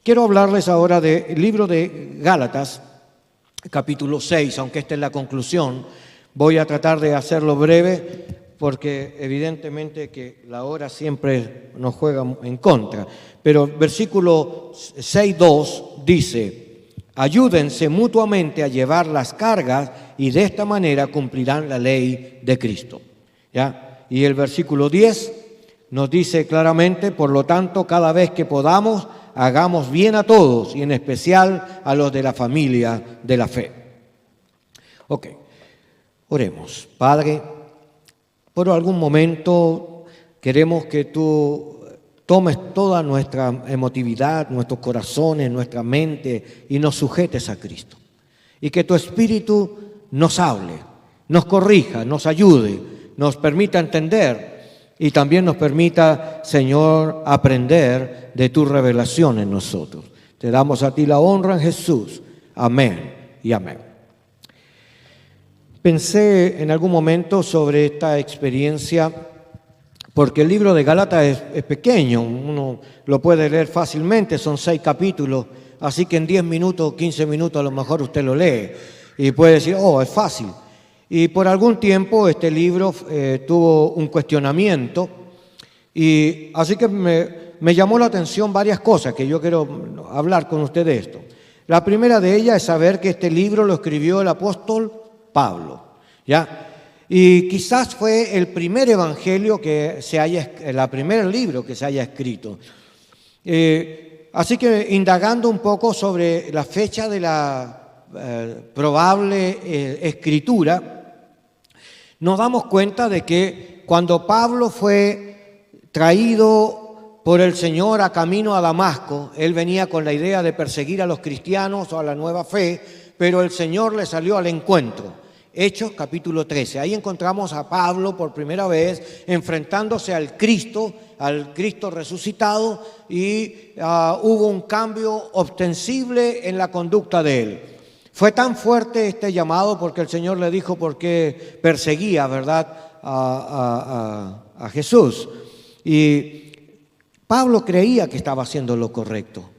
Quiero hablarles ahora del libro de Gálatas, capítulo 6, aunque esta es la conclusión. Voy a tratar de hacerlo breve porque evidentemente que la hora siempre nos juega en contra. Pero versículo 6:2 dice: ayúdense mutuamente a llevar las cargas y de esta manera cumplirán la ley de Cristo. ¿Ya? Y el versículo 10 nos dice claramente: por lo tanto, cada vez que podamos, hagamos bien a todos y en especial a los de la familia de la fe. Ok, oremos. Padre, por algún momento queremos que tú tomes toda nuestra emotividad, nuestros corazones, nuestra mente y nos sujetes a Cristo. Y que tu Espíritu nos hable, nos corrija, nos ayude, nos permita entender y también nos permita, Señor, aprender de tu revelación en nosotros. Te damos a ti la honra en Jesús. Amén y amén. Pensé en algún momento sobre esta experiencia porque el libro de Gálatas es pequeño, uno lo puede leer fácilmente, son 6 capítulos, así que en 10 minutos, 15 minutos a lo mejor usted lo lee y puede decir, oh, es fácil. Y por algún tiempo este libro tuvo un cuestionamiento y así que me llamó la atención varias cosas que yo quiero hablar con usted de esto. La primera de ellas es saber que este libro lo escribió el apóstol Pablo, ¿ya? Y quizás fue el primer evangelio el primer libro que se haya escrito. Así que indagando un poco sobre la fecha de la probable escritura, nos damos cuenta de que cuando Pablo fue traído por el Señor a camino a Damasco, él venía con la idea de perseguir a los cristianos o a la nueva fe, pero el Señor le salió al encuentro. Hechos capítulo 13. Ahí encontramos a Pablo por primera vez enfrentándose al Cristo resucitado y hubo un cambio ostensible en la conducta de él. Fue tan fuerte este llamado porque el Señor le dijo por qué perseguía, ¿verdad?, a Jesús. Y Pablo creía que estaba haciendo lo correcto.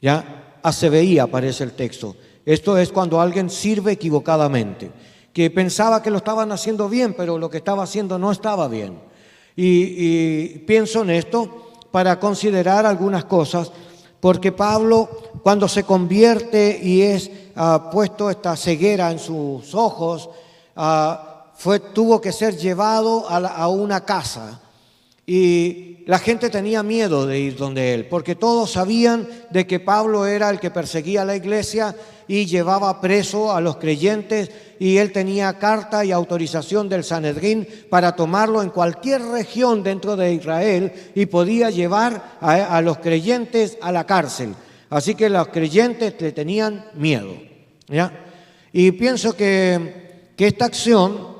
¿Ya? Se veía, aparece el texto. Esto es cuando alguien sirve equivocadamente, que pensaba que lo estaban haciendo bien, pero lo que estaba haciendo no estaba bien. Y pienso en esto para considerar algunas cosas, porque Pablo, cuando se convierte y es puesto esta ceguera en sus ojos, tuvo que ser llevado a una casa. Y la gente tenía miedo de ir donde él, porque todos sabían de que Pablo era el que perseguía a la iglesia y llevaba preso a los creyentes, y él tenía carta y autorización del Sanedrín para tomarlo en cualquier región dentro de Israel y podía llevar a los creyentes a la cárcel. Así que los creyentes le tenían miedo, ¿ya? Y pienso que esta acción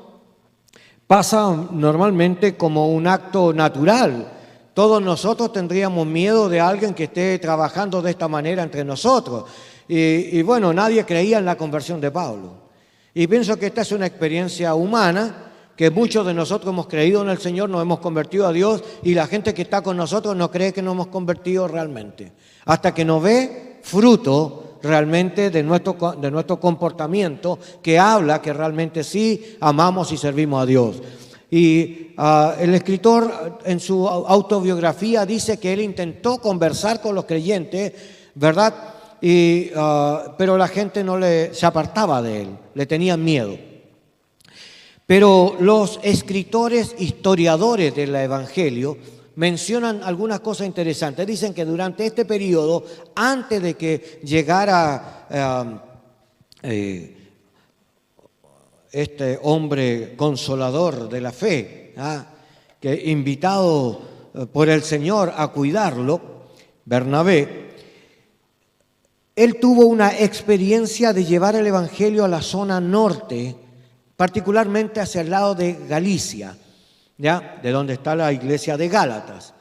pasa normalmente como un acto natural. Todos nosotros tendríamos miedo de alguien que esté trabajando de esta manera entre nosotros. Y bueno, nadie creía en la conversión de Pablo. Y pienso que esta es una experiencia humana, que muchos de nosotros hemos creído en el Señor, nos hemos convertido a Dios, y la gente que está con nosotros no cree que nos hemos convertido realmente, hasta que nos ve fruto realmente de nuestro comportamiento, que habla que realmente sí amamos y servimos a Dios. Y el escritor en su autobiografía dice que él intentó conversar con los creyentes, ¿verdad?, pero la gente se apartaba de él, le tenían miedo. Pero los escritores historiadores del Evangelio mencionan algunas cosas interesantes. Dicen que durante este periodo, antes de que llegara este hombre consolador de la fe, que invitado por el Señor a cuidarlo, Bernabé, él tuvo una experiencia de llevar el Evangelio a la zona norte, particularmente hacia el lado de Galicia, ¿ya?, de donde está la iglesia de Gálatas.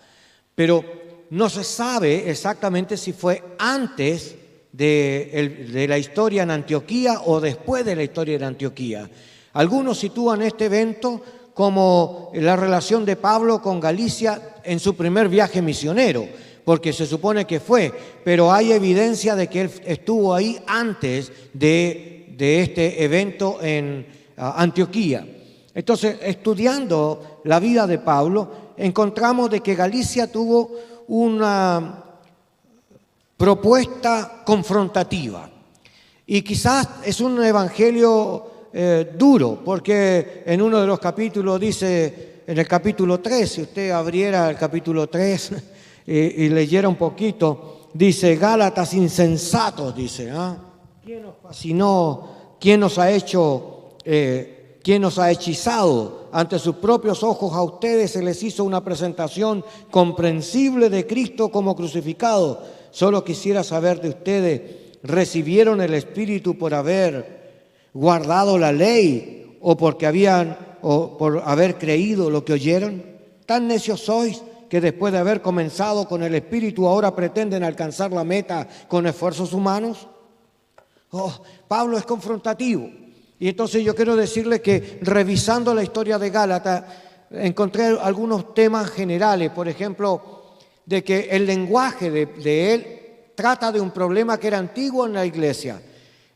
Pero no se sabe exactamente si fue antes de la historia en Antioquía o después de la historia en Antioquía. Algunos sitúan este evento como la relación de Pablo con Galicia en su primer viaje misionero, porque se supone que fue, pero hay evidencia de que él estuvo ahí antes de este evento en Antioquía. Entonces, estudiando la vida de Pablo, encontramos de que Galicia tuvo una propuesta confrontativa. Y quizás es un evangelio duro, porque en uno de los capítulos dice, en el capítulo 3, si usted abriera el capítulo 3 y leyera un poquito, dice, Gálatas insensatos, dice, ¿quién nos fascinó? ¿Quién nos ha hecho, quién nos ha hechizado? Ante sus propios ojos a ustedes se les hizo una presentación comprensible de Cristo como crucificado. Solo quisiera saber de ustedes, ¿recibieron el Espíritu por haber guardado la ley o por haber creído lo que oyeron? ¿Tan necios sois que después de haber comenzado con el Espíritu ahora pretenden alcanzar la meta con esfuerzos humanos? Pablo es confrontativo. Y entonces yo quiero decirle que revisando la historia de Gálatas encontré algunos temas generales, por ejemplo, de que el lenguaje de él trata de un problema que era antiguo en la iglesia.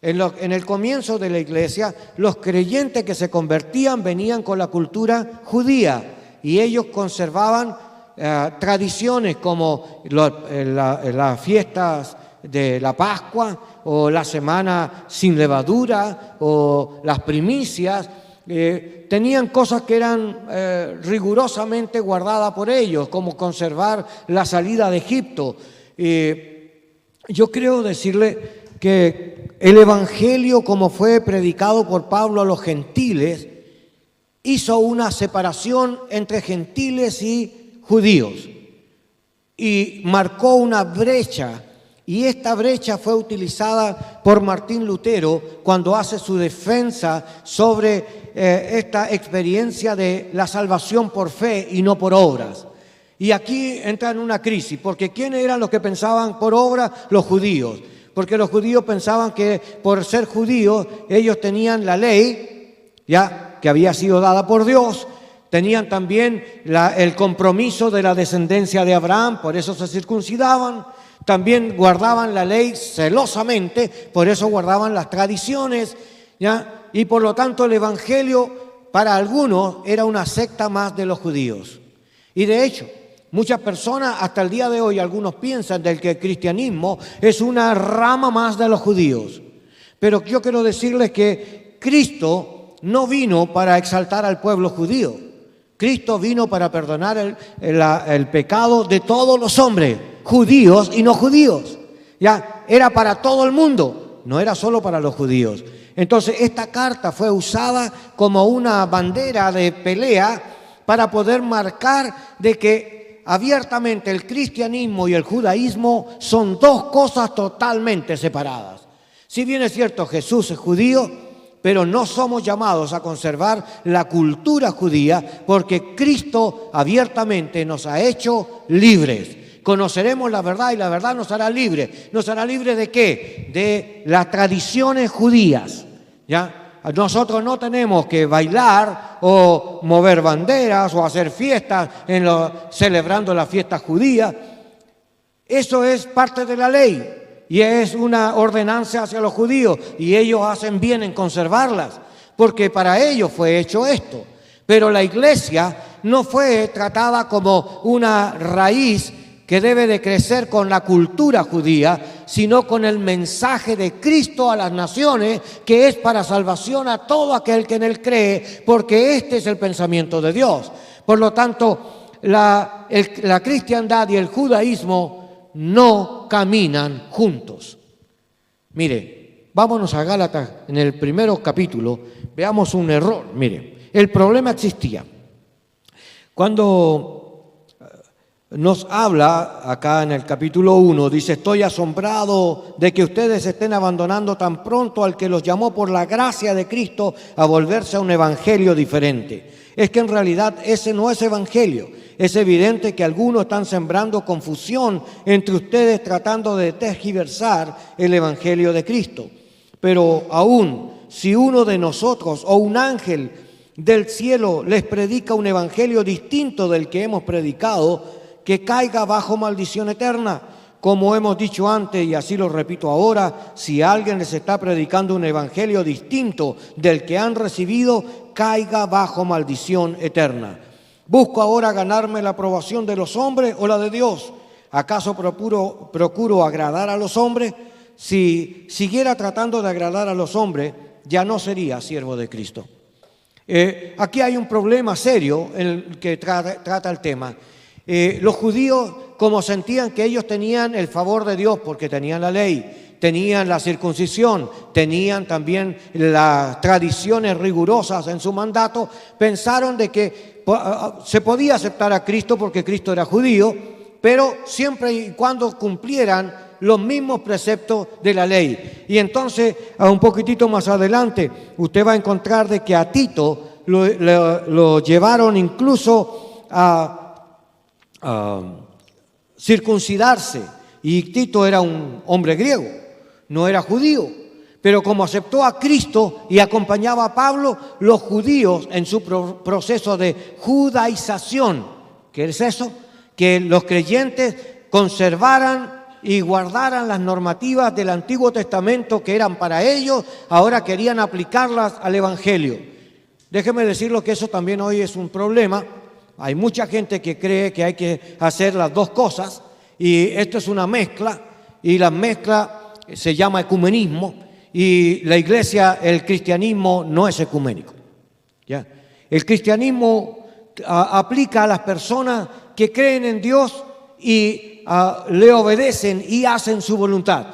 En el comienzo de la iglesia, los creyentes que se convertían venían con la cultura judía y ellos conservaban tradiciones como las fiestas de la Pascua o la semana sin levadura o las primicias. Tenían cosas que eran rigurosamente guardadas por ellos, como conservar la salida de Egipto. Yo creo decirle que el Evangelio, como fue predicado por Pablo a los gentiles, hizo una separación entre gentiles y judíos y marcó una brecha. Y esta brecha fue utilizada por Martín Lutero cuando hace su defensa sobre esta experiencia de la salvación por fe y no por obras. Y aquí entra en una crisis, porque ¿quiénes eran los que pensaban por obra? Los judíos. Porque los judíos pensaban que por ser judíos ellos tenían la ley, ya que había sido dada por Dios, tenían también el compromiso de la descendencia de Abraham, por eso se circuncidaban. También guardaban la ley celosamente, por eso guardaban las tradiciones, ¿ya? Y por lo tanto el Evangelio para algunos era una secta más de los judíos. Y de hecho, muchas personas hasta el día de hoy, algunos piensan del que el cristianismo es una rama más de los judíos. Pero yo quiero decirles que Cristo no vino para exaltar al pueblo judío. Cristo vino para perdonar el pecado de todos los hombres, judíos y no judíos. Ya, era para todo el mundo, no era solo para los judíos. Entonces, esta carta fue usada como una bandera de pelea para poder marcar de que abiertamente el cristianismo y el judaísmo son dos cosas totalmente separadas. Si bien es cierto, Jesús es judío, pero no somos llamados a conservar la cultura judía porque Cristo abiertamente nos ha hecho libres. Conoceremos la verdad y la verdad nos hará libres. ¿Nos hará libres de qué? De las tradiciones judías, ¿ya? Nosotros no tenemos que bailar o mover banderas o hacer fiestas celebrando las fiestas judías. Eso es parte de la ley. Y es una ordenanza hacia los judíos y ellos hacen bien en conservarlas, porque para ellos fue hecho esto. Pero la iglesia no fue tratada como una raíz que debe de crecer con la cultura judía, sino con el mensaje de Cristo a las naciones, que es para salvación a todo aquel que en él cree, porque este es el pensamiento de Dios. Por lo tanto, la cristiandad y el judaísmo no caminan juntos. Mire, vámonos a Gálatas en el primer capítulo, veamos un error. Mire, el problema existía. Cuando nos habla acá en el capítulo 1, dice, estoy asombrado de que ustedes estén abandonando tan pronto al que los llamó por la gracia de Cristo a volverse a un evangelio diferente. Es que en realidad ese no es evangelio. Es evidente que algunos están sembrando confusión entre ustedes tratando de tergiversar el evangelio de Cristo. Pero aún si uno de nosotros o un ángel del cielo les predica un evangelio distinto del que hemos predicado, que caiga bajo maldición eterna. Como hemos dicho antes, y así lo repito ahora, si alguien les está predicando un evangelio distinto del que han recibido, caiga bajo maldición eterna. ¿Busco ahora ganarme la aprobación de los hombres o la de Dios? ¿Acaso procuro agradar a los hombres? Si siguiera tratando de agradar a los hombres, ya no sería siervo de Cristo. Aquí hay un problema serio en el que trata el tema. Los judíos, como sentían que ellos tenían el favor de Dios porque tenían la ley, tenían la circuncisión, tenían también las tradiciones rigurosas en su mandato, pensaron de que se podía aceptar a Cristo porque Cristo era judío, pero siempre y cuando cumplieran los mismos preceptos de la ley. Y entonces, un poquitito más adelante, usted va a encontrar de que a Tito lo llevaron incluso a circuncidarse, y Tito era un hombre griego, no era judío, pero como aceptó a Cristo y acompañaba a Pablo, los judíos en su proceso de judaización, ¿qué es eso? Que los creyentes conservaran y guardaran las normativas del Antiguo Testamento que eran para ellos, ahora querían aplicarlas al Evangelio. Déjeme decirlo que eso también hoy es un problema. Hay mucha gente que cree que hay que hacer las dos cosas, y esto es una mezcla, y la mezcla se llama ecumenismo, y la iglesia, el cristianismo no es ecuménico, ¿ya? El cristianismo aplica a las personas que creen en Dios y le obedecen y hacen su voluntad.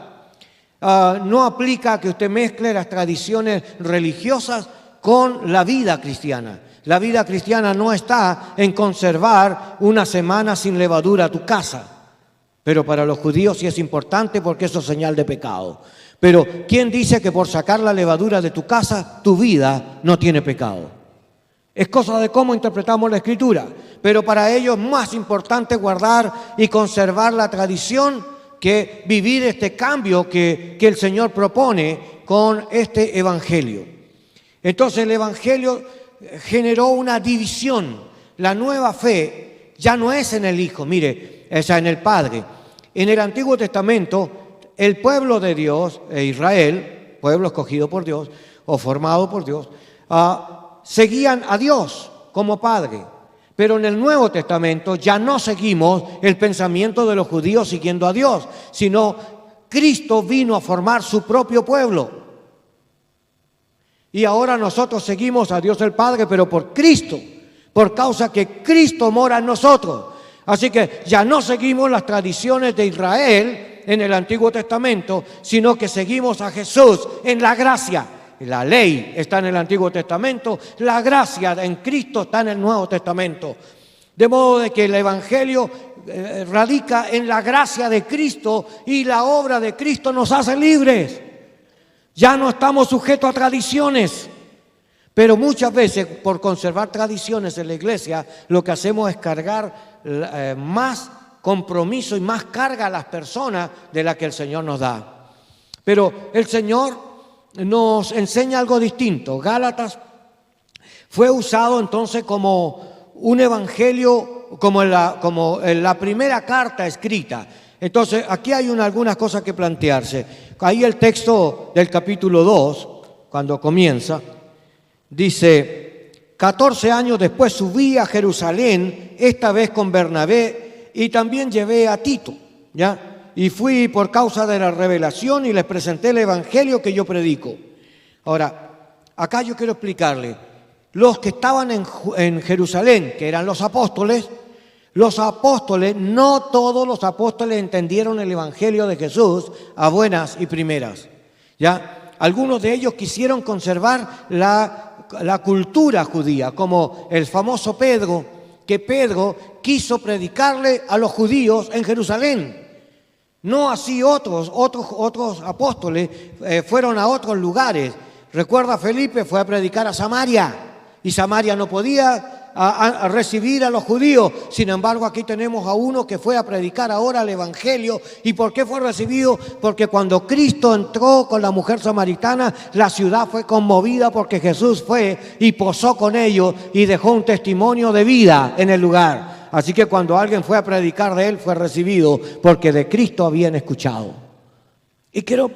No aplica que usted mezcle las tradiciones religiosas con la vida cristiana. La vida cristiana no está en conservar una semana sin levadura a tu casa, pero para los judíos sí es importante porque eso es señal de pecado. Pero ¿quién dice que por sacar la levadura de tu casa, tu vida no tiene pecado? Es cosa de cómo interpretamos la Escritura, pero para ellos es más importante guardar y conservar la tradición que vivir este cambio que el Señor propone con este evangelio. Entonces el evangelio generó una división. La nueva fe ya no es en el Hijo, mire, es en el Padre. En el Antiguo Testamento, el pueblo de Dios, Israel, pueblo escogido por Dios o formado por Dios, seguían a Dios como Padre. Pero en el Nuevo Testamento ya no seguimos el pensamiento de los judíos siguiendo a Dios, sino Cristo vino a formar su propio pueblo. Y ahora nosotros seguimos a Dios el Padre, pero por Cristo, por causa que Cristo mora en nosotros. Así que ya no seguimos las tradiciones de Israel en el Antiguo Testamento, sino que seguimos a Jesús en la gracia. La ley está en el Antiguo Testamento, la gracia en Cristo está en el Nuevo Testamento. De modo de que el Evangelio radica en la gracia de Cristo, y la obra de Cristo nos hace libres. Ya no estamos sujetos a tradiciones, pero muchas veces por conservar tradiciones en la iglesia lo que hacemos es cargar más compromiso y más carga a las personas de la que el Señor nos da. Pero el Señor nos enseña algo distinto. Gálatas fue usado entonces como un evangelio, como en la primera carta escrita. Entonces aquí hay algunas cosas que plantearse. Ahí el texto del capítulo 2, cuando comienza, dice: 14 años después subí a Jerusalén, esta vez con Bernabé, y también llevé a Tito, ¿ya? Y fui por causa de la revelación y les presenté el evangelio que yo predico. Ahora, acá yo quiero explicarle, los que estaban en Jerusalén, que eran los apóstoles, no todos los apóstoles entendieron el evangelio de Jesús a buenas y primeras, ¿ya? Algunos de ellos quisieron conservar la cultura judía, como el famoso Pedro, que Pedro quiso predicarle a los judíos en Jerusalén. No así otros apóstoles fueron a otros lugares. Recuerda, Felipe fue a predicar a Samaria, y Samaria no podía a recibir a los judíos. Sin embargo, aquí tenemos a uno que fue a predicar ahora el evangelio. ¿Y por qué fue recibido? Porque cuando Cristo entró con la mujer samaritana, la ciudad fue conmovida porque Jesús fue y posó con ellos y dejó un testimonio de vida en el lugar. Así que cuando alguien fue a predicar de él, fue recibido porque de Cristo habían escuchado. Y quiero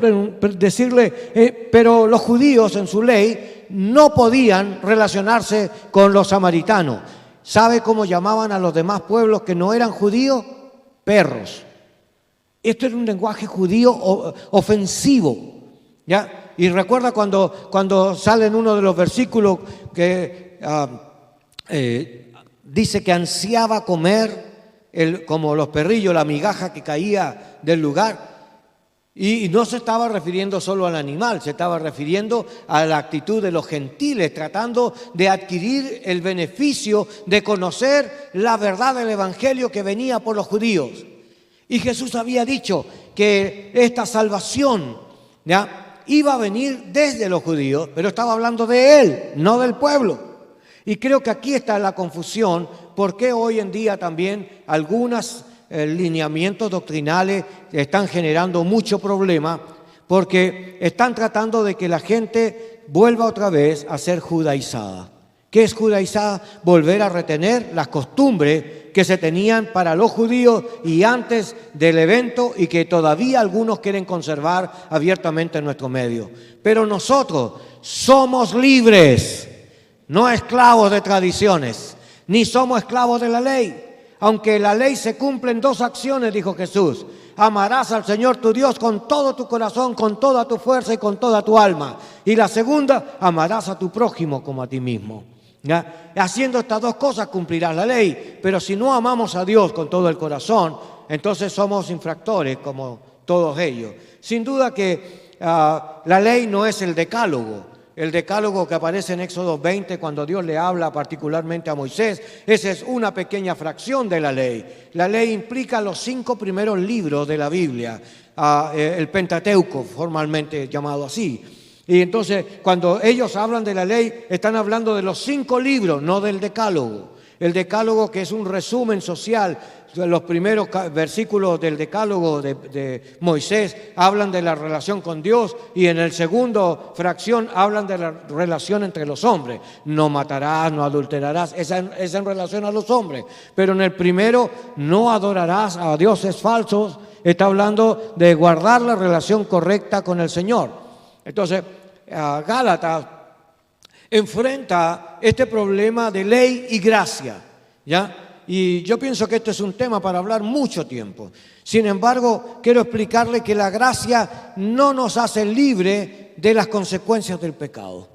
decirle, pero los judíos en su ley no podían relacionarse con los samaritanos. ¿Sabe cómo llamaban a los demás pueblos que no eran judíos? Perros. Esto era un lenguaje judío ofensivo, ¿ya? Y recuerda cuando sale en uno de los versículos que dice que ansiaba comer como los perrillos, la migaja que caía del lugar. Y no se estaba refiriendo solo al animal, se estaba refiriendo a la actitud de los gentiles, tratando de adquirir el beneficio de conocer la verdad del evangelio que venía por los judíos. Y Jesús había dicho que esta salvación, ¿ya?, iba a venir desde los judíos, pero estaba hablando de Él, no del pueblo. Y creo que aquí está la confusión, porque hoy en día también algunos lineamientos doctrinales están generando mucho problema, porque están tratando de que la gente vuelva otra vez a ser judaizada. ¿Qué es judaizada? Volver a retener las costumbres que se tenían para los judíos y antes del evento, y que todavía algunos quieren conservar abiertamente en nuestro medio. Pero nosotros somos libres, no esclavos de tradiciones, ni somos esclavos de la ley. Aunque la ley se cumple en dos acciones, dijo Jesús: amarás al Señor tu Dios con todo tu corazón, con toda tu fuerza y con toda tu alma. Y la segunda, amarás a tu prójimo como a ti mismo. ¿Ya? Haciendo estas dos cosas cumplirás la ley. Pero si no amamos a Dios con todo el corazón, entonces somos infractores como todos ellos. Sin duda que la ley no es el decálogo. El decálogo que aparece en Éxodo 20, cuando Dios le habla particularmente a Moisés, esa es una pequeña fracción de la ley. La ley implica los 5 primeros libros de la Biblia, el Pentateuco, formalmente llamado así. Y entonces, cuando ellos hablan de la ley, están hablando de los 5 libros, no del decálogo. El decálogo, que es un resumen social. Los primeros versículos del decálogo de Moisés hablan de la relación con Dios, y en el segundo fracción hablan de la relación entre los hombres. No matarás, no adulterarás, esa en relación a los hombres. Pero en el primero, no adorarás a dioses falsos, está hablando de guardar la relación correcta con el Señor. Entonces, Gálatas enfrenta este problema de ley y gracia, ¿ya? Y yo pienso que este es un tema para hablar mucho tiempo. Sin embargo, quiero explicarle que la gracia no nos hace libre de las consecuencias del pecado,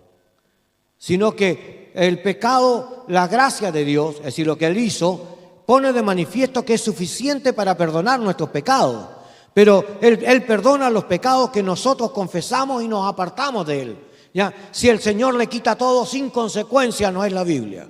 sino que el pecado, la gracia de Dios, es decir, lo que Él hizo, pone de manifiesto que es suficiente para perdonar nuestros pecados. Pero Él perdona los pecados que nosotros confesamos y nos apartamos de Él, ¿ya? Si el Señor le quita todo sin consecuencia, no es la Biblia.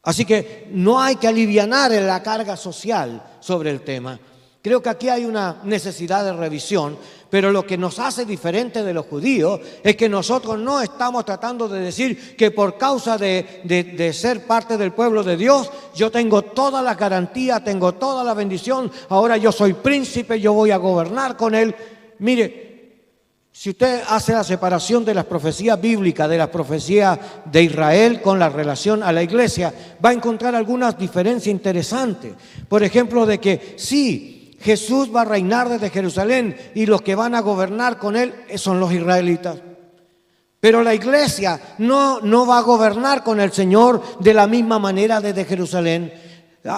Así que no hay que alivianar la carga social sobre el tema. Creo que aquí hay una necesidad de revisión, pero lo que nos hace diferente de los judíos es que nosotros no estamos tratando de decir que por causa de ser parte del pueblo de Dios, yo tengo toda la garantía, tengo toda la bendición, ahora yo soy príncipe, yo voy a gobernar con él. Mire, si usted hace la separación de las profecías bíblicas, de las profecías de Israel con la relación a la iglesia, va a encontrar algunas diferencias interesantes. Por ejemplo, de que sí, Jesús va a reinar desde Jerusalén y los que van a gobernar con él son los israelitas. Pero la iglesia no va a gobernar con el Señor de la misma manera desde Jerusalén.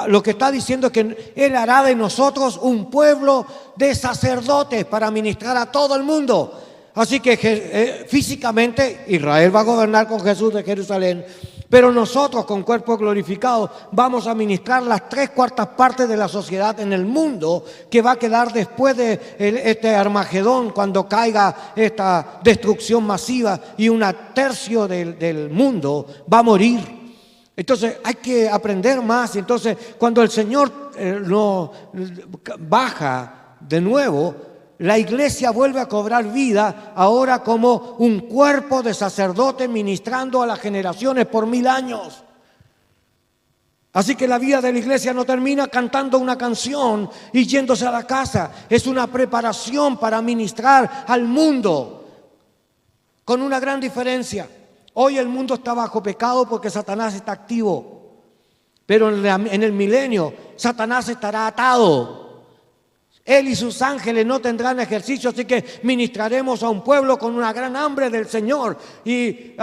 Lo que está diciendo es que Él hará de nosotros un pueblo de sacerdotes para ministrar a todo el mundo. Así que físicamente Israel va a gobernar con Jesús de Jerusalén, pero nosotros con cuerpos glorificados vamos a ministrar las 3/4 partes de la sociedad en el mundo que va a quedar después de este Armagedón, cuando caiga esta destrucción masiva y 1/3 del mundo va a morir. Entonces hay que aprender más. Entonces cuando el Señor no baja de nuevo, la iglesia vuelve a cobrar vida ahora como un cuerpo de sacerdotes ministrando a las generaciones por 1000 años. Así que la vida de la iglesia no termina cantando una canción y yéndose a la casa. Es una preparación para ministrar al mundo, con una gran diferencia. Hoy el mundo está bajo pecado porque Satanás está activo. Pero en el milenio, Satanás estará atado. Él y sus ángeles no tendrán ejercicio, así que ministraremos a un pueblo con una gran hambre del Señor. Y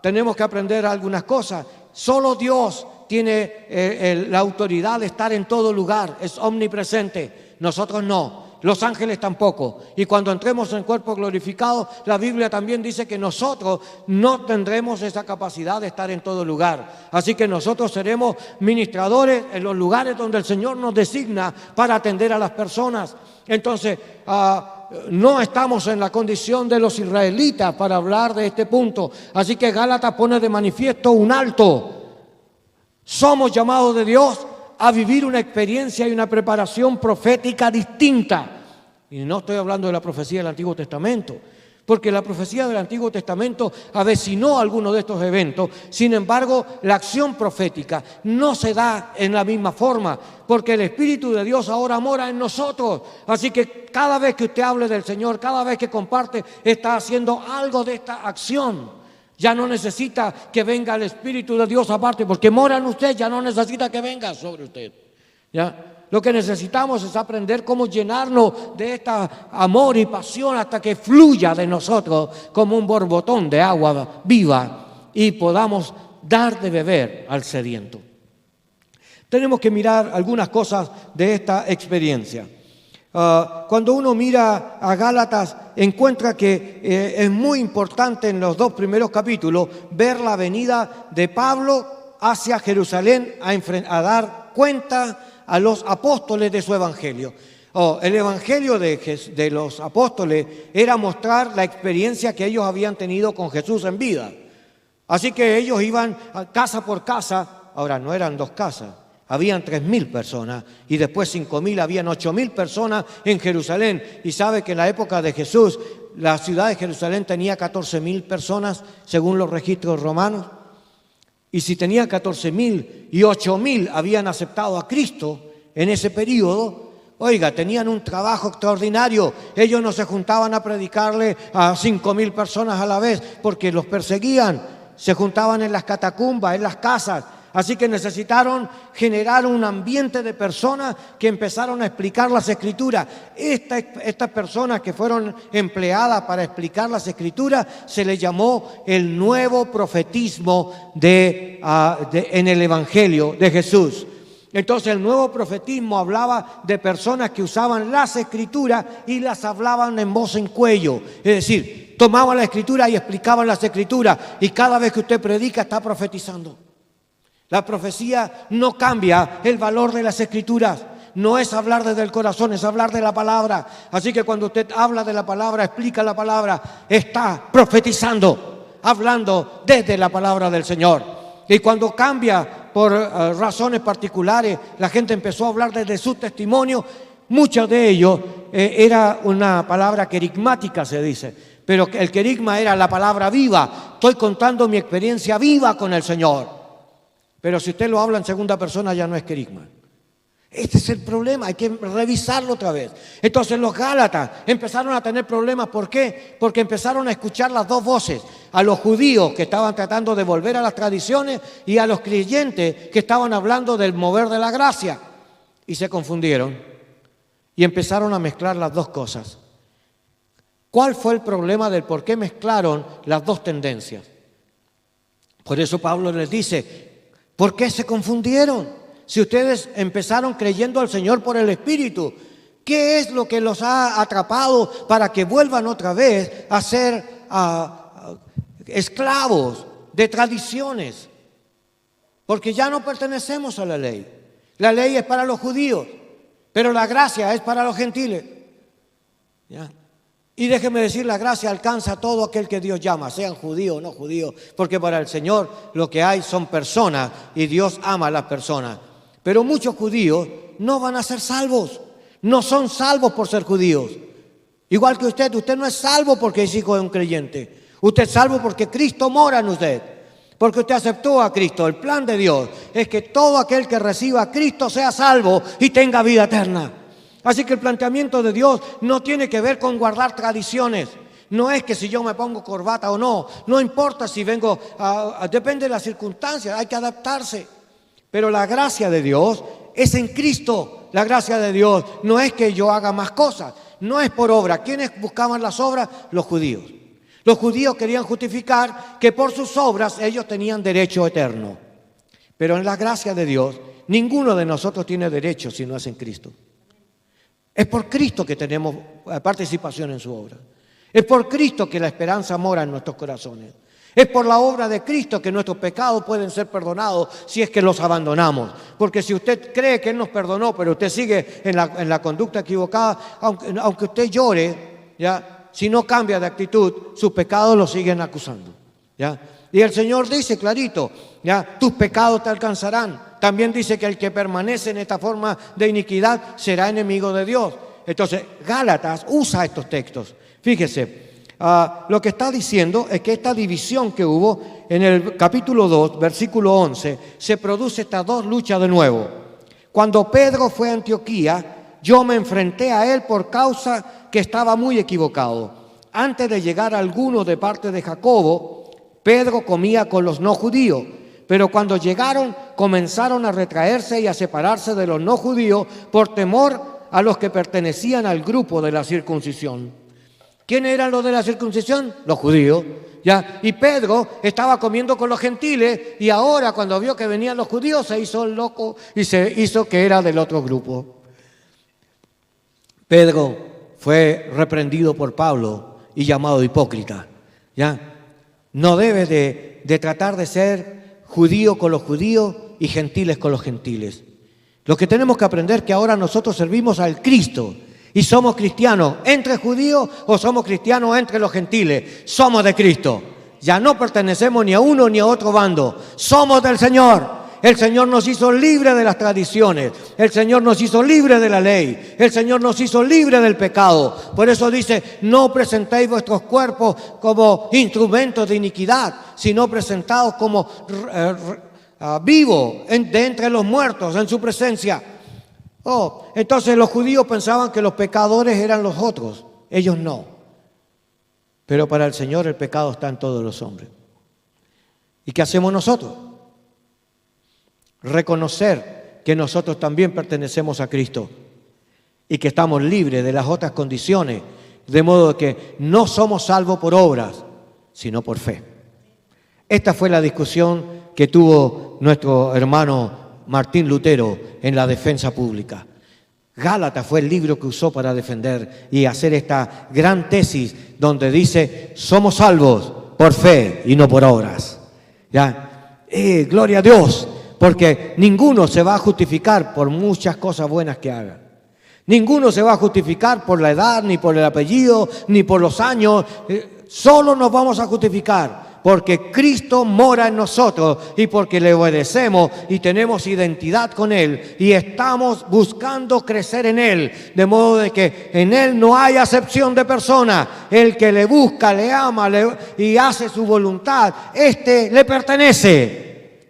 tenemos que aprender algunas cosas. Solo Dios tiene la autoridad de estar en todo lugar, es omnipresente. Nosotros no. Los ángeles tampoco. Y cuando entremos en cuerpo glorificado, la Biblia también dice que nosotros no tendremos esa capacidad de estar en todo lugar. Así que nosotros seremos ministradores en los lugares donde el Señor nos designa para atender a las personas. Entonces, no estamos en la condición de los israelitas para hablar de este punto. Así que Gálatas pone de manifiesto un alto. Somos llamados de Dios a vivir una experiencia y una preparación profética distinta. Y no estoy hablando de la profecía del Antiguo Testamento, porque la profecía del Antiguo Testamento avecinó algunos de estos eventos. Sin embargo, la acción profética no se da en la misma forma, porque el Espíritu de Dios ahora mora en nosotros. Así que cada vez que usted hable del Señor, cada vez que comparte, está haciendo algo de esta acción. Ya no necesita que venga el Espíritu de Dios aparte, porque mora en usted, ya no necesita que venga sobre usted. ¿Ya? Lo que necesitamos es aprender cómo llenarnos de este amor y pasión hasta que fluya de nosotros como un borbotón de agua viva y podamos dar de beber al sediento. Tenemos que mirar algunas cosas de esta experiencia. Cuando uno mira a Gálatas, encuentra que es muy importante en los 2 primeros capítulos ver la venida de Pablo hacia Jerusalén a dar cuenta a los apóstoles de su evangelio. El evangelio de los apóstoles era mostrar la experiencia que ellos habían tenido con Jesús en vida. Así que ellos iban casa por casa. Ahora, no eran 2 casas. Habían 3.000 personas y después 5.000, habían 8.000 personas en Jerusalén. Y sabe que en la época de Jesús, la ciudad de Jerusalén tenía 14.000 personas, según los registros romanos. Y si tenía 14.000 y 8.000 habían aceptado a Cristo en ese periodo, oiga, tenían un trabajo extraordinario. Ellos no se juntaban a predicarle a 5.000 personas a la vez porque los perseguían. Se juntaban en las catacumbas, en las casas. Así que necesitaron generar un ambiente de personas que empezaron a explicar las Escrituras. Estas personas que fueron empleadas para explicar las Escrituras se les llamó el nuevo profetismo en el Evangelio de Jesús. Entonces el nuevo profetismo hablaba de personas que usaban las Escrituras y las hablaban en voz en cuello. Es decir, tomaban la Escritura y explicaban las Escrituras. Y cada vez que usted predica está profetizando. La profecía no cambia el valor de las Escrituras. No es hablar desde el corazón, es hablar de la palabra. Así que cuando usted habla de la palabra, explica la palabra, está profetizando, hablando desde la palabra del Señor. Y cuando cambia por razones particulares, la gente empezó a hablar desde su testimonio. Muchos de ellos era una palabra querigmática, se dice. Pero el querigma era la palabra viva. Estoy contando mi experiencia viva con el Señor. Pero si usted lo habla en segunda persona ya no es querigma. Este es el problema, hay que revisarlo otra vez. Entonces los Gálatas empezaron a tener problemas. ¿Por qué? Porque empezaron a escuchar las 2 voces. A los judíos que estaban tratando de volver a las tradiciones y a los creyentes que estaban hablando del mover de la gracia. Y se confundieron y empezaron a mezclar las 2 cosas. ¿Cuál fue el problema del por qué mezclaron las 2 tendencias? Por eso Pablo les dice, ¿por qué se confundieron? Si ustedes empezaron creyendo al Señor por el Espíritu, ¿qué es lo que los ha atrapado para que vuelvan otra vez a ser esclavos de tradiciones? Porque ya no pertenecemos a la ley. La ley es para los judíos, pero la gracia es para los gentiles. ¿Ya? Y déjeme decir, la gracia alcanza a todo aquel que Dios llama, sean judíos o no judíos, porque para el Señor lo que hay son personas y Dios ama a las personas. Pero muchos judíos no van a ser salvos, no son salvos por ser judíos. Igual que usted no es salvo porque es hijo de un creyente. Usted es salvo porque Cristo mora en usted, porque usted aceptó a Cristo. El plan de Dios es que todo aquel que reciba a Cristo sea salvo y tenga vida eterna. Así que el planteamiento de Dios no tiene que ver con guardar tradiciones. No es que si yo me pongo corbata o no. No importa si vengo, depende de las circunstancias, hay que adaptarse. Pero la gracia de Dios es en Cristo. La gracia de Dios no es que yo haga más cosas, no es por obra. ¿Quiénes buscaban las obras? Los judíos. Los judíos querían justificar que por sus obras ellos tenían derecho eterno. Pero en la gracia de Dios, ninguno de nosotros tiene derecho si no es en Cristo. Es por Cristo que tenemos participación en su obra. Es por Cristo que la esperanza mora en nuestros corazones. Es por la obra de Cristo que nuestros pecados pueden ser perdonados si es que los abandonamos. Porque si usted cree que Él nos perdonó, pero usted sigue en la conducta equivocada, aunque usted llore, ¿ya? Si no cambia de actitud, sus pecados lo siguen acusando, ¿ya? Y el Señor dice clarito, ¿ya? Tus pecados te alcanzarán. También dice que el que permanece en esta forma de iniquidad será enemigo de Dios. Entonces, Gálatas usa estos textos. Fíjese. Lo que está diciendo es que esta división que hubo en el capítulo 2, versículo 11, se produce estas dos luchas de nuevo. Cuando Pedro fue a Antioquía, yo me enfrenté a él por causa que estaba muy equivocado. Antes de llegar alguno de parte de Jacobo, Pedro comía con los no judíos, pero cuando llegaron comenzaron a retraerse y a separarse de los no judíos por temor a los que pertenecían al grupo de la circuncisión. ¿Quiénes eran los de la circuncisión? Los judíos, ¿ya? Y Pedro estaba comiendo con los gentiles y ahora cuando vio que venían los judíos se hizo el loco y se hizo que era del otro grupo. Pedro fue reprendido por Pablo y llamado hipócrita, ¿ya? No debes de tratar de ser judío con los judíos y gentiles con los gentiles. Lo que tenemos que aprender es que ahora nosotros servimos al Cristo. Y somos cristianos entre judíos o somos cristianos entre los gentiles. Somos de Cristo. Ya no pertenecemos ni a uno ni a otro bando. Somos del Señor. El Señor nos hizo libres de las tradiciones. El Señor nos hizo libres de la ley. El Señor nos hizo libres del pecado. Por eso dice, no presentéis vuestros cuerpos como instrumentos de iniquidad, sino presentados como vivos de entre los muertos en su presencia. Entonces los judíos pensaban que los pecadores eran los otros, ellos no. Pero para el Señor el pecado está en todos los hombres. ¿Y qué hacemos nosotros? Reconocer que nosotros también pertenecemos a Cristo y que estamos libres de las otras condiciones, de modo que no somos salvos por obras, sino por fe. Esta fue la discusión que tuvo nuestro hermano Martín Lutero en la defensa pública. Gálatas fue el libro que usó para defender y hacer esta gran tesis donde dice, somos salvos por fe y no por obras. ¿Ya? Gloria a Dios, porque ninguno se va a justificar por muchas cosas buenas que haga. Ninguno se va a justificar por la edad, ni por el apellido, ni por los años. Solo nos vamos a justificar porque Cristo mora en nosotros y porque le obedecemos y tenemos identidad con Él y estamos buscando crecer en Él, de modo de que en Él no hay acepción de persona. El que le busca, le ama y hace su voluntad, este le pertenece.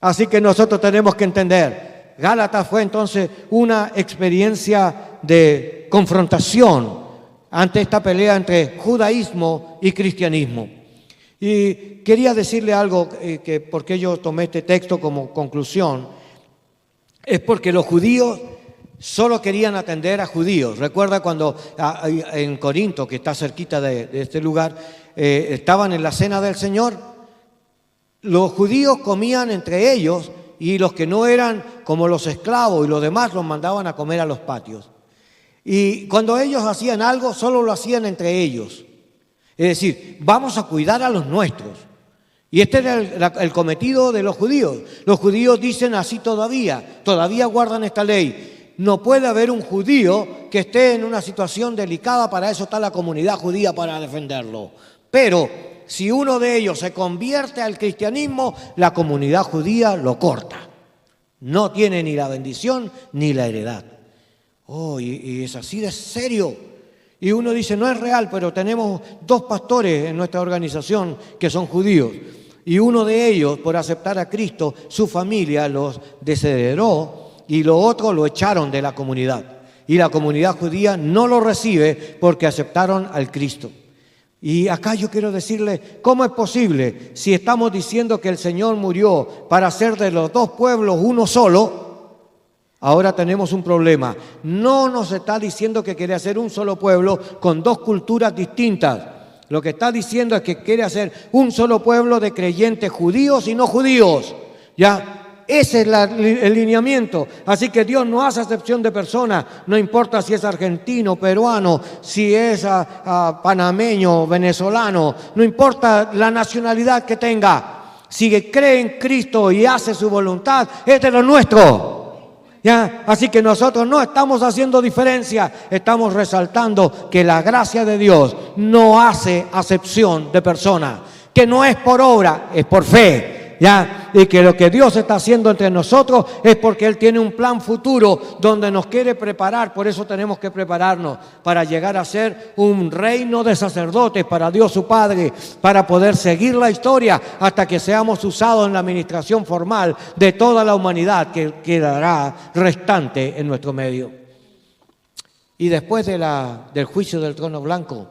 Así que nosotros tenemos que entender, Gálatas fue entonces una experiencia de confrontación ante esta pelea entre judaísmo y cristianismo. Y quería decirle algo, que porque yo tomé este texto como conclusión, es porque los judíos solo querían atender a judíos. Recuerda cuando en Corinto, que está cerquita de este lugar, estaban en la cena del Señor, los judíos comían entre ellos y los que no eran como los esclavos y los demás los mandaban a comer a los patios. Y cuando ellos hacían algo, solo lo hacían entre ellos. Es decir, vamos a cuidar a los nuestros. Y este era el cometido de los judíos. Los judíos dicen así todavía guardan esta ley. No puede haber un judío que esté en una situación delicada, para eso está la comunidad judía para defenderlo. Pero si uno de ellos se convierte al cristianismo, la comunidad judía lo corta. No tiene ni la bendición ni la heredad. Y es así de serio. Y uno dice, no es real, pero tenemos 2 pastores en nuestra organización que son judíos. Y uno de ellos, por aceptar a Cristo, su familia los desheredó y lo otro lo echaron de la comunidad. Y la comunidad judía no lo recibe porque aceptaron al Cristo. Y acá yo quiero decirle, ¿cómo es posible si estamos diciendo que el Señor murió para hacer de los dos pueblos uno solo? Ahora tenemos un problema. No nos está diciendo que quiere hacer un solo pueblo con dos culturas distintas. Lo que está diciendo es que quiere hacer un solo pueblo de creyentes judíos y no judíos. ¿Ya? Ese es el lineamiento. Así que Dios no hace acepción de personas, no importa si es argentino, peruano, si es panameño, venezolano, no importa la nacionalidad que tenga. Si cree en Cristo y hace su voluntad, es de lo nuestro. ¿Ya? Así que nosotros no estamos haciendo diferencia, estamos resaltando que la gracia de Dios no hace acepción de personas, que no es por obra, es por fe. ¿Ya? Y que lo que Dios está haciendo entre nosotros es porque Él tiene un plan futuro donde nos quiere preparar. Por eso tenemos que prepararnos para llegar a ser un reino de sacerdotes para Dios su Padre, para poder seguir la historia hasta que seamos usados en la administración formal de toda la humanidad que quedará restante en nuestro medio. Y después del juicio del trono blanco,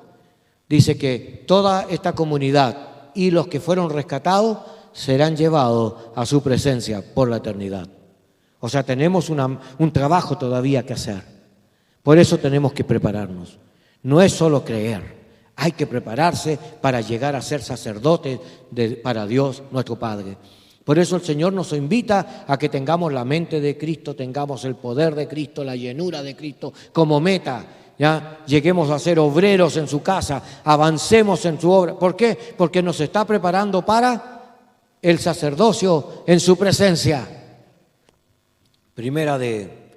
dice que toda esta comunidad y los que fueron rescatados serán llevados a su presencia por la eternidad. O sea, tenemos un trabajo todavía que hacer. Por eso tenemos que prepararnos. No es solo creer, hay que prepararse para llegar a ser sacerdotes para Dios nuestro Padre. Por eso el Señor nos invita a que tengamos la mente de Cristo, tengamos el poder de Cristo, la llenura de Cristo como meta. ¿Ya? Lleguemos a ser obreros en su casa, avancemos en su obra. ¿Por qué? Porque nos está preparando para el sacerdocio en su presencia. Primera de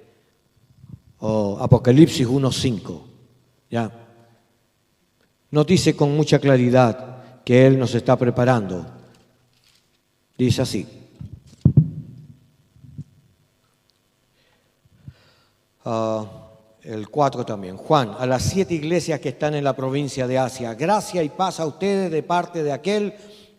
Apocalipsis 1:5. ¿Ya? Nos dice con mucha claridad que Él nos está preparando. Dice así. El 4 también. Juan, a las 7 iglesias que están en la provincia de Asia, gracia y paz a ustedes de parte de aquel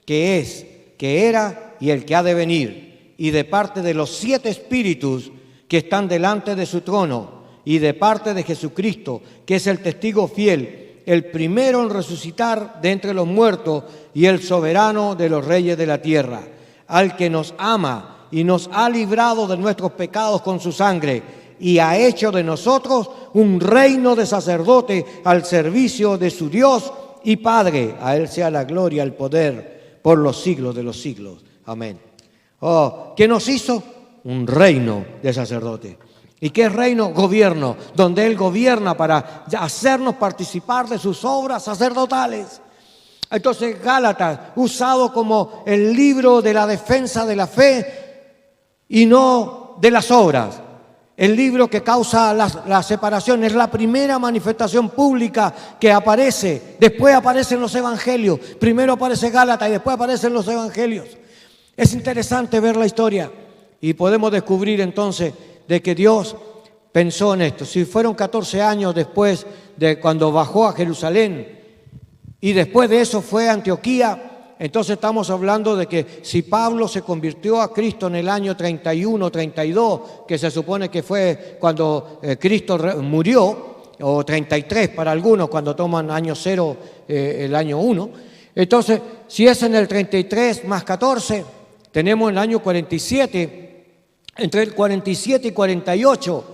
que es, que era y el que ha de venir, y de parte de los 7 espíritus que están delante de su trono, y de parte de Jesucristo, que es el testigo fiel, el primero en resucitar de entre los muertos y el soberano de los reyes de la tierra, al que nos ama y nos ha librado de nuestros pecados con su sangre, y ha hecho de nosotros un reino de sacerdotes al servicio de su Dios y Padre. A Él sea la gloria, el poder, por los siglos de los siglos. Amén. ¿Qué nos hizo? Un reino de sacerdotes. ¿Y qué reino? Gobierno, donde Él gobierna para hacernos participar de sus obras sacerdotales. Entonces, Gálatas, usado como el libro de la defensa de la fe y no de las obras. El libro que causa la separación es la primera manifestación pública que aparece. Después aparecen los evangelios. Primero aparece Gálatas y después aparecen los evangelios. Es interesante ver la historia y podemos descubrir entonces de que Dios pensó en esto. Si fueron 14 años después de cuando bajó a Jerusalén y después de eso fue a Antioquía, entonces estamos hablando de que si Pablo se convirtió a Cristo en el año 31, 32, que se supone que fue cuando Cristo murió, o 33 para algunos, cuando toman año 0, el año 1. Entonces, si es en el 33 más 14, tenemos el año 47, entre el 47 y 48,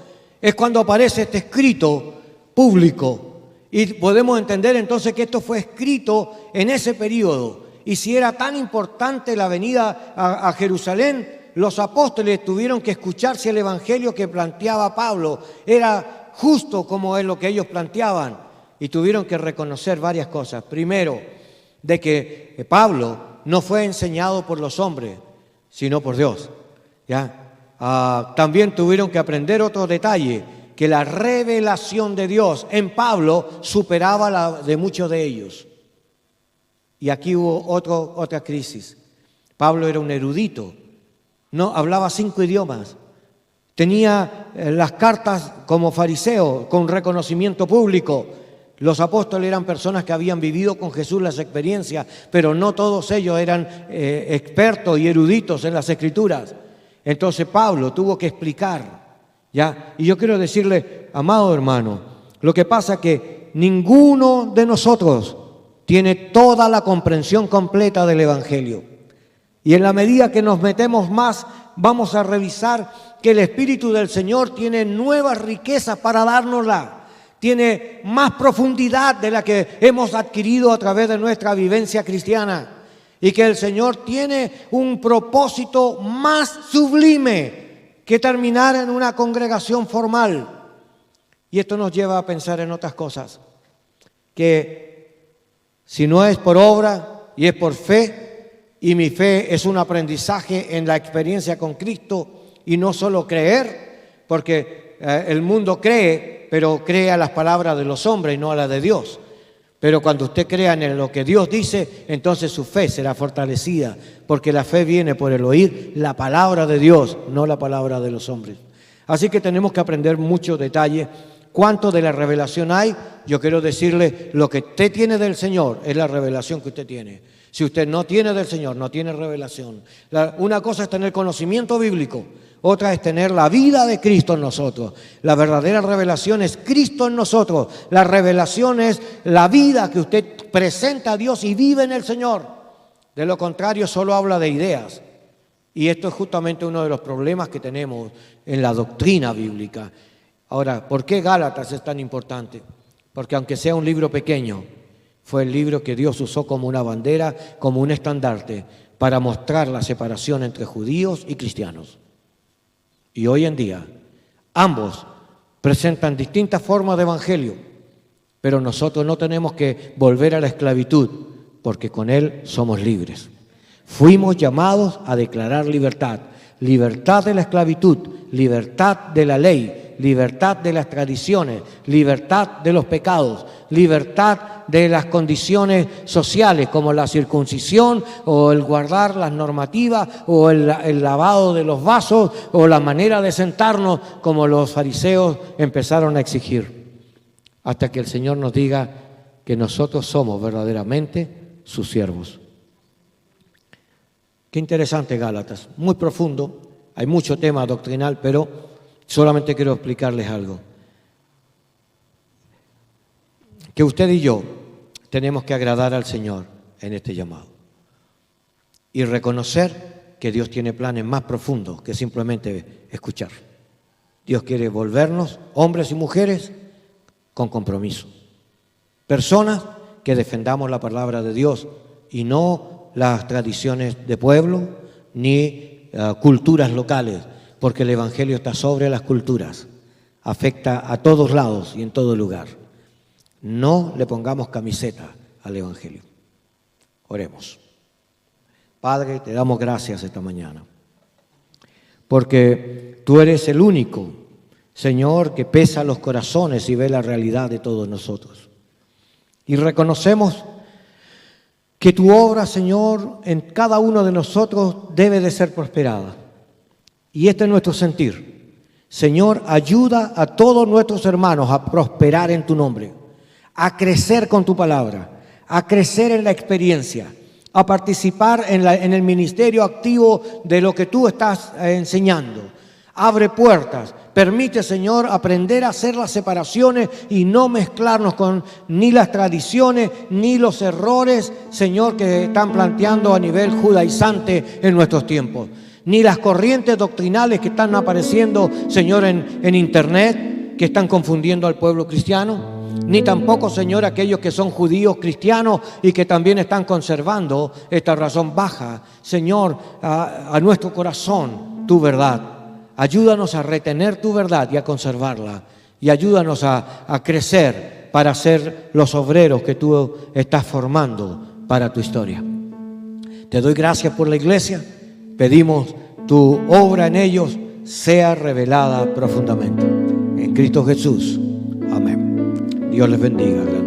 es cuando aparece este escrito público. Y podemos entender entonces que esto fue escrito en ese periodo. Y si era tan importante la venida a Jerusalén, los apóstoles tuvieron que escuchar si el evangelio que planteaba Pablo era justo como es lo que ellos planteaban. Y tuvieron que reconocer varias cosas. Primero, de que Pablo no fue enseñado por los hombres, sino por Dios. ¿Ya? También tuvieron que aprender otro detalle, que la revelación de Dios en Pablo superaba la de muchos de ellos. Y aquí hubo otra crisis. Pablo era un erudito, no hablaba 5 idiomas, tenía las cartas como fariseo, con reconocimiento público. Los apóstoles eran personas que habían vivido con Jesús las experiencias, pero no todos ellos eran expertos y eruditos en las Escrituras. Entonces Pablo tuvo que explicar, ¿ya? Y yo quiero decirle, amado hermano, lo que pasa es que ninguno de nosotros tiene toda la comprensión completa del Evangelio. Y en la medida que nos metemos más, vamos a revisar que el Espíritu del Señor tiene nuevas riquezas para dárnosla. Tiene más profundidad de la que hemos adquirido a través de nuestra vivencia cristiana. Y que el Señor tiene un propósito más sublime que terminar en una congregación formal. Y esto nos lleva a pensar en otras cosas. Que si no es por obra y es por fe, y mi fe es un aprendizaje en la experiencia con Cristo y no solo creer, porque el mundo cree, pero cree a las palabras de los hombres y no a las de Dios. Pero cuando usted crea en lo que Dios dice, entonces su fe será fortalecida, porque la fe viene por el oír la palabra de Dios, no la palabra de los hombres. Así que tenemos que aprender muchos detalles. ¿Cuánto de la revelación hay? Yo quiero decirle, lo que usted tiene del Señor es la revelación que usted tiene. Si usted no tiene del Señor, no tiene revelación. Una cosa es tener conocimiento bíblico, otra es tener la vida de Cristo en nosotros. La verdadera revelación es Cristo en nosotros. La revelación es la vida que usted presenta a Dios y vive en el Señor. De lo contrario, solo habla de ideas. Y esto es justamente uno de los problemas que tenemos en la doctrina bíblica. Ahora, ¿por qué Gálatas es tan importante? Porque aunque sea un libro pequeño, fue el libro que Dios usó como una bandera, como un estandarte, para mostrar la separación entre judíos y cristianos. Y hoy en día, ambos presentan distintas formas de evangelio, pero nosotros no tenemos que volver a la esclavitud, porque con Él somos libres. Fuimos llamados a declarar libertad, libertad de la esclavitud, libertad de la ley, libertad de las tradiciones, libertad de los pecados, libertad de las condiciones sociales como la circuncisión o el guardar las normativas o el lavado de los vasos o la manera de sentarnos como los fariseos empezaron a exigir, hasta que el Señor nos diga que nosotros somos verdaderamente sus siervos. Qué interesante Gálatas, muy profundo, hay mucho tema doctrinal, pero solamente quiero explicarles algo. Que usted y yo tenemos que agradar al Señor en este llamado y reconocer que Dios tiene planes más profundos que simplemente escuchar. Dios quiere volvernos hombres y mujeres con compromiso. Personas que defendamos la palabra de Dios y no las tradiciones de pueblo ni culturas locales, porque el Evangelio está sobre las culturas, afecta a todos lados y en todo lugar. No le pongamos camiseta al Evangelio. Oremos. Padre, te damos gracias esta mañana, porque tú eres el único, Señor, que pesa los corazones y ve la realidad de todos nosotros. Y reconocemos que tu obra, Señor, en cada uno de nosotros debe de ser prosperada. Y este es nuestro sentir. Señor, ayuda a todos nuestros hermanos a prosperar en tu nombre, a crecer con tu palabra, a crecer en la experiencia, a participar en el ministerio activo de lo que tú estás enseñando. Abre puertas, permite, Señor, aprender a hacer las separaciones y no mezclarnos con ni las tradiciones ni los errores, Señor, que están planteando a nivel judaizante en nuestros tiempos. Ni las corrientes doctrinales que están apareciendo, Señor, en internet, que están confundiendo al pueblo cristiano, ni tampoco, Señor, aquellos que son judíos cristianos y que también están conservando esta razón baja, Señor, a nuestro corazón, tu verdad. Ayúdanos a retener tu verdad y a conservarla, y ayúdanos a crecer para ser los obreros que tú estás formando para tu historia. Te doy gracias por la iglesia. Pedimos tu obra en ellos sea revelada profundamente. En Cristo Jesús. Amén. Dios les bendiga.